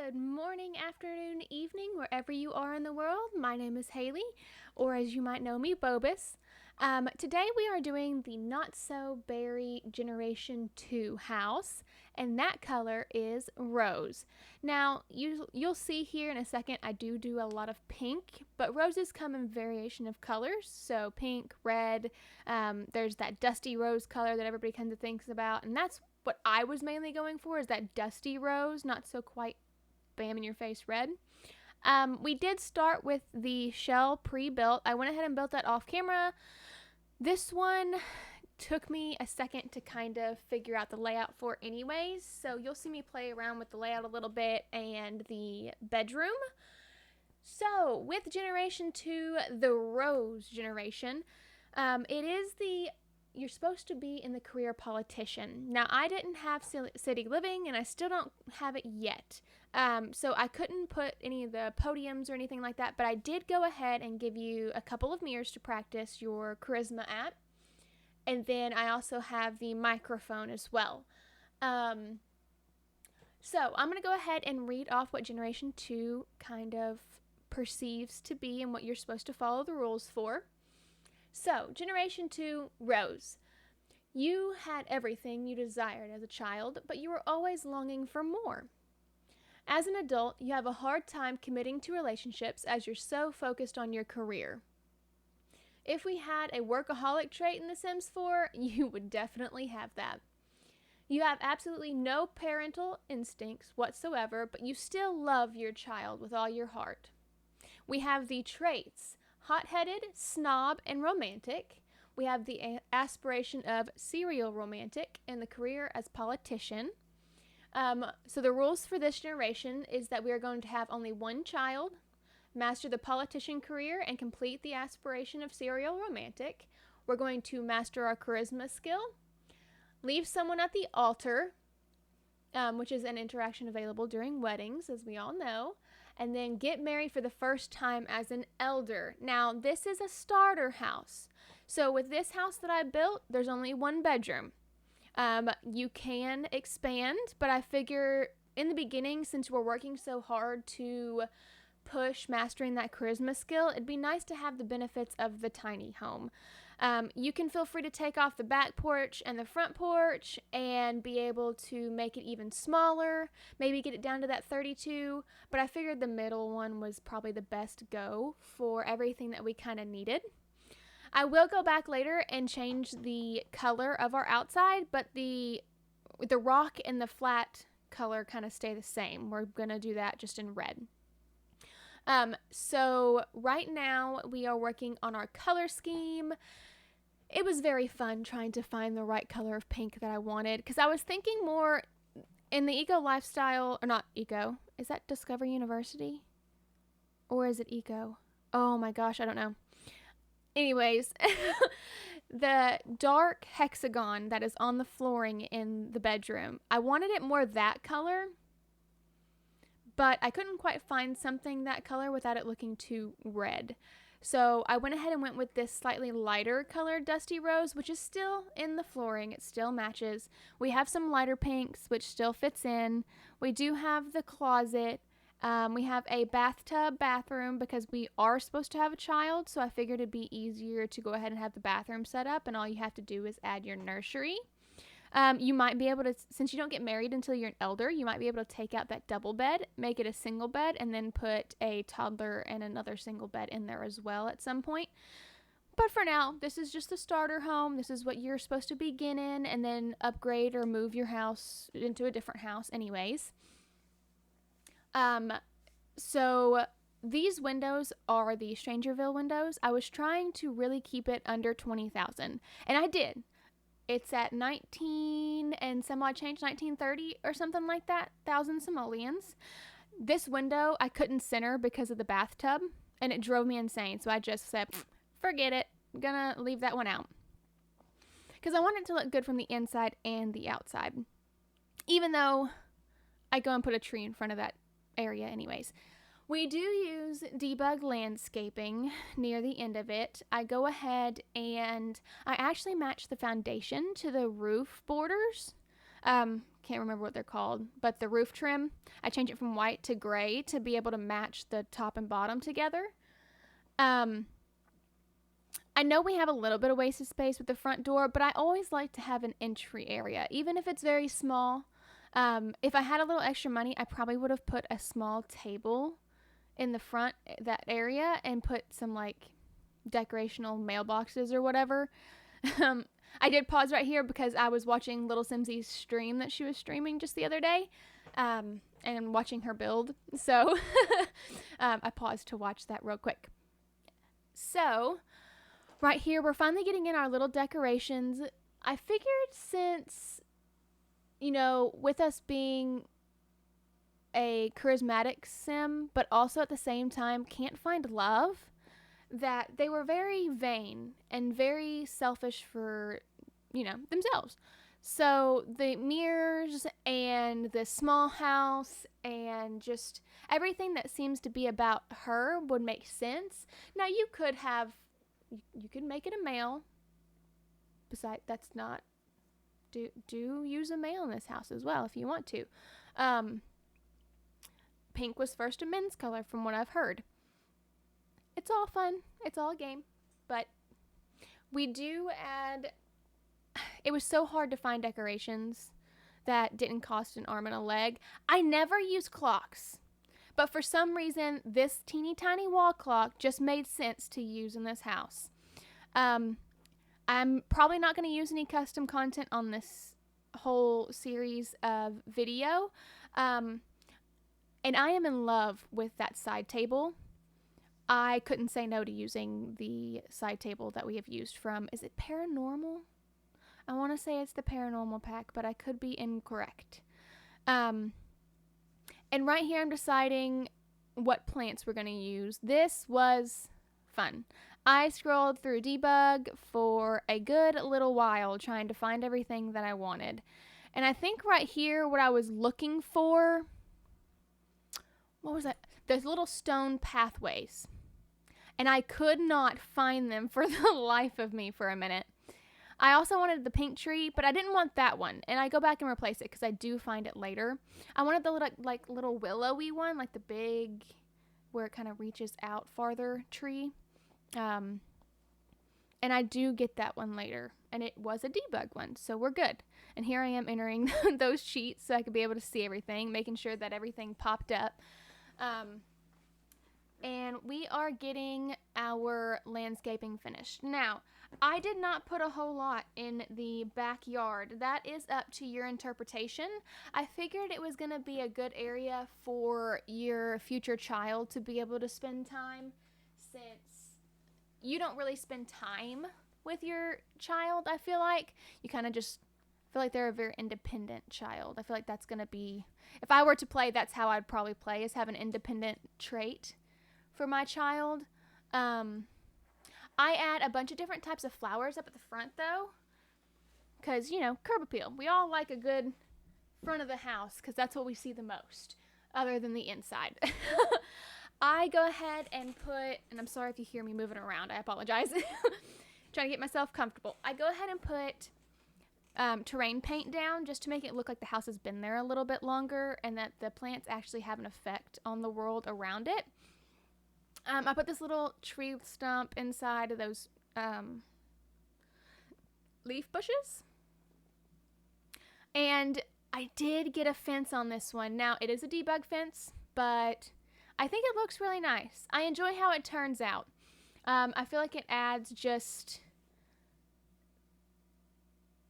Good morning, afternoon, evening, wherever you are in the world. My name is Haley, or as you might know me, Bobus. Today we are doing the Not So Berry Generation 2 house, and that color is rose. Now, you'll see here in a second I do a lot of pink, but roses come in variation of colors, so pink, red, there's that dusty rose color that everybody kind of thinks about, and that's what I was mainly going for, is that dusty rose, not so quite bam in your face red. We did start with the shell pre-built. I went ahead and built that off camera. This one took me a second to kind of figure out the layout for anyways, so you'll see me play around with the layout a little bit and the bedroom. So with generation 2, the rose generation, it is you're supposed to be in the career politician. Now, I didn't have city living, and I still don't have it yet. So I couldn't put any of the podiums or anything like that, but I did go ahead and give you a couple of mirrors to practice your charisma at. And then I also have the microphone as well. So I'm going to go ahead and read off what Generation 2 kind of perceives to be and what you're supposed to follow the rules for. So, Generation 2, Rose. You had everything you desired as a child, but you were always longing for more. As an adult, you have a hard time committing to relationships as you're so focused on your career. If we had a workaholic trait in The Sims 4, you would definitely have that. You have absolutely no parental instincts whatsoever, but you still love your child with all your heart. We have the traits: hot-headed, snob, and romantic. We have the aspiration of serial romantic and the career as politician. So the rules for this generation is that we are going to have only one child, master the politician career, and complete the aspiration of serial romantic. We're going to master our charisma skill, leave someone at the altar, which is an interaction available during weddings, as we all know, and then get married for the first time as an elder. Now, this is a starter house. So with this house that I built, there's only one bedroom. You can expand, but I figure in the beginning, since we're working so hard to push mastering that charisma skill, it'd be nice to have the benefits of the tiny home. You can feel free to take off the back porch and the front porch and be able to make it even smaller, maybe get it down to that 32, but I figured the middle one was probably the best go for everything that we kind of needed. I will go back later and change the color of our outside, but the rock and the flat color kind of stay the same. We're going to do that just in red. So right now we are working on our color scheme. It was very fun trying to find the right color of pink that I wanted, because I was thinking more in the eco lifestyle, or not eco, is that Discover University? Or is it eco? Oh my gosh, I don't know. Anyways, the dark hexagon that is on the flooring in the bedroom, I wanted it more that color, but I couldn't quite find something that color without it looking too red. So I went ahead and went with this slightly lighter colored dusty rose, which is still in the flooring. It still matches. We have some lighter pinks, which still fits in. We do have the closet. We have a bathtub bathroom because we are supposed to have a child, so I figured it'd be easier to go ahead and have the bathroom set up, and all you have to do is add your nursery. You might be able to, since you don't get married until you're an elder, you might be able to take out that double bed, make it a single bed, and then put a toddler and another single bed in there as well at some point. But for now, this is just the starter home. This is what you're supposed to begin in and then upgrade or move your house into a different house anyways. So these windows are the Strangerville windows. I was trying to really keep it under 20,000, and I did. It's at 19 and some odd change, 1930 or something like that, thousand simoleons. This window I couldn't center because of the bathtub, and it drove me insane. So I just said, forget it. I'm gonna leave that one out, because I want it to look good from the inside and the outside, even though I go and put a tree in front of that area anyways. We do use debug landscaping near the end of it. I go ahead and I actually match the foundation to the roof borders. can't remember what they're called, but the roof trim, I changed it from white to gray to be able to match the top and bottom together. I know we have a little bit of wasted space with the front door, but I always like to have an entry area, even if it's very small. If I had a little extra money, I probably would have put a small table in the front, that area, and put some like decorational mailboxes or whatever. I did pause right here because I was watching Lilsimsie's stream that she was streaming just the other day, and watching her build. So I paused to watch that real quick. So right here, we're finally getting in our little decorations. I figured since, you know, with us being a charismatic sim, but also at the same time can't find love, that they were very vain and very selfish for, you know, themselves. So the mirrors and the small house and just everything that seems to be about her would make sense. Now you could make it a male. Besides, that's not, do use a male in this house as well if you want to. Pink was first a men's color from what I've heard. It's all fun. It's all a game. But we do add, it was so hard to find decorations that didn't cost an arm and a leg. I never use clocks, but for some reason, this teeny tiny wall clock just made sense to use in this house. I'm probably not going to use any custom content on this whole series of video. And I am in love with that side table. I couldn't say no to using the side table that we have used from, is it Paranormal? I want to say it's the Paranormal pack, but I could be incorrect. And right here I'm deciding what plants we're going to use. This was fun. I scrolled through Debug for a good little while trying to find everything that I wanted. And I think right here what I was looking for, what was that? Those little stone pathways. And I could not find them for the life of me for a minute. I also wanted the pink tree, but I didn't want that one. And I go back and replace it because I do find it later. I wanted the little willowy one, like the big, where it kind of reaches out farther tree. And I do get that one later. And it was a debug one, so we're good. And here I am entering those sheets so I could be able to see everything, making sure that everything popped up. And we are getting our landscaping finished. Now, I did not put a whole lot in the backyard. That is up to your interpretation. I figured it was going to be a good area for your future child to be able to spend time, since you don't really spend time with your child, I feel like. You kind of just feel like they're a very independent child. I feel like that's going to be, if I were to play, that's how I'd probably play, is have an independent trait for my child. I add a bunch of different types of flowers up at the front though, because, you know, curb appeal. We all like a good front of the house because that's what we see the most, other than the inside. I go ahead and put, and I'm sorry if you hear me moving around, I apologize. Trying to get myself comfortable. I go ahead and put terrain paint down just to make it look like the house has been there a little bit longer and that the plants actually have an effect on the world around it. I put this little tree stump inside of those leaf bushes. And I did get a fence on this one. Now, it is a debug fence, but I think it looks really nice. I enjoy how it turns out. I feel like it adds just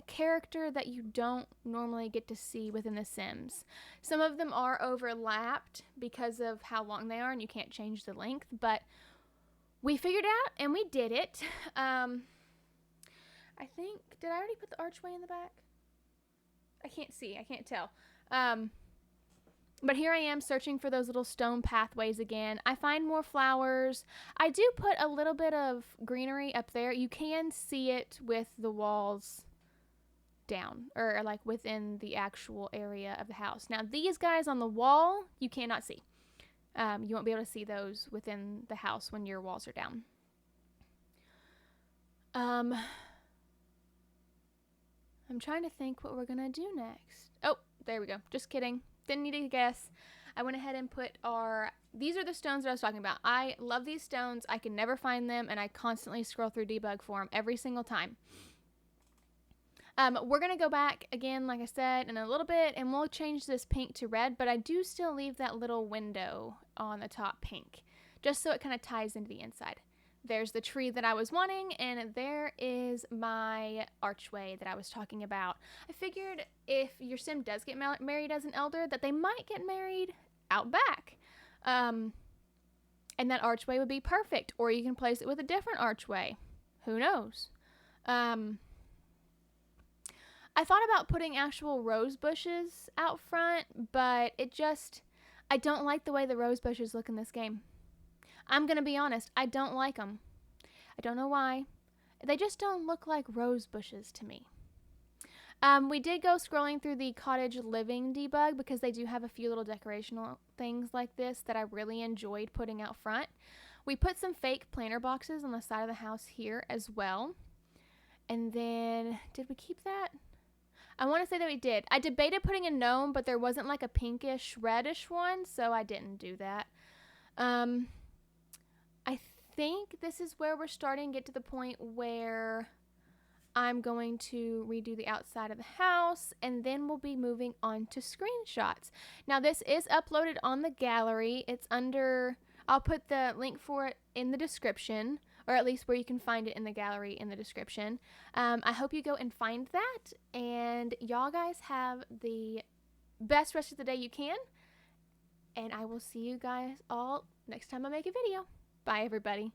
character that you don't normally get to see within The Sims. Some of them are overlapped because of how long they are and you can't change the length, but we figured out and we did it. I think, did I already put the archway in the back? I can't see, I can't tell. But here I am searching for those little stone pathways again. I find more flowers. I do put a little bit of greenery up there. You can see it with the walls down, or like within the actual area of the house. Now these guys on the wall you cannot see. You won't be able to see those within the house when your walls are down. I'm trying to think what we're gonna do next. Oh, There we go. Just kidding. Didn't need to guess. I went ahead and put these are the stones that I was talking about. I love these stones. I can never find them, and I constantly scroll through debug for them every single time. We're going to go back again, like I said, in a little bit, and we'll change this pink to red, but I do still leave that little window on the top pink, just so it kind of ties into the inside. There's the tree that I was wanting, and there is my archway that I was talking about. I figured if your sim does get married as an elder, that they might get married out back. And that archway would be perfect, or you can place it with a different archway. Who knows? I thought about putting actual rose bushes out front, but I don't like the way the rose bushes look in this game. I'm going to be honest, I don't like them. I don't know why. They just don't look like rose bushes to me. We did go scrolling through the cottage living debug because they do have a few little decorational things like this that I really enjoyed putting out front. We put some fake planter boxes on the side of the house here as well. And then, did we keep that? I want to say that we did. I debated putting a gnome, but there wasn't like a pinkish, reddish one, so I didn't do that. I think this is where we're starting to get to the point where I'm going to redo the outside of the house, and then we'll be moving on to screenshots. Now, this is uploaded on the gallery. It's under, I'll put the link for it in the description, or at least where you can find it in the gallery in the description. I hope you go and find that, and y'all guys have the best rest of the day you can, and I will see you guys all next time I make a video. Bye, everybody.